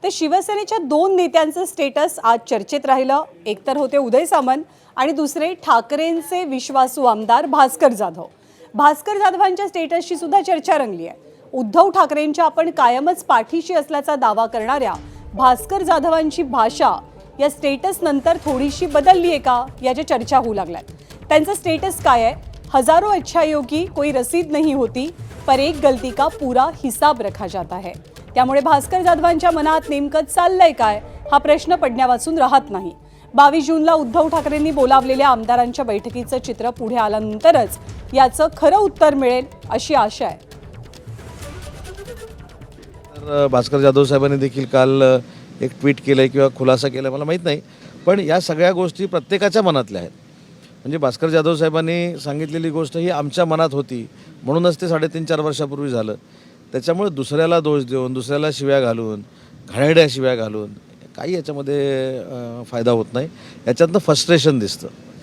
तर शिवसेनेच्या दोन नेत्यांचं स्टेटस आज चर्चेत राहिलं. एक तर होते उदय सामंत आणि दुसरे ठाकरेंचे विश्वासू आमदार भास्कर जाधव. भास्कर जाधवांच्या स्टेटसची सुद्धा चर्चा रंगली आहे. उद्धव ठाकरेंच्या आपण कायमच पाठीशी असल्याचा दावा करणाऱ्या भास्कर जाधवांची भाषा या स्टेटस नंतर थोडीशी बदलली आहे का याच्या चर्चा होऊ लागल्यात. त्यांचं स्टेटस काय आहे? हजारों अच्छाइयों की कोई रसीद नहीं होती, पर एक गलती का पूरा हिसाब रखा जाता है. त्यामुळे भास्कर जाधवांच्या मनात नेमकं चाललंय काय हा प्रश्न पडण्यावाचून राहत नाही. 22 जूनला उद्धव ठाकरेंनी बोलावलेल्या आमदारांच्या बैठकीचं चित्र पुढे आल्यानंतरच याचं खरं उत्तर मिळेल अशी आशा आहे. तर भास्कर जाधव साहेबांनी देखील काल एक ट्विट केलं किंवा खुलासा केला मला माहीत नाही, पण या सगळ्या गोष्टी प्रत्येकाच्या मनातल्या आहेत. म्हणजे भास्कर जाधव साहेबांनी सांगितलेली गोष्ट ही आमच्या मनात होती म्हणूनच ते 3.5-4 वर्षापूर्वी झालं. त्याच्यामुळे दुसऱ्याला दोष देऊन, दुसऱ्याला शिव्या घालून, घाणेरड्या शिव्या घालून काही याच्यामध्ये फायदा होत नाही. याच्यातनं फ्रस्ट्रेशन दिसतं.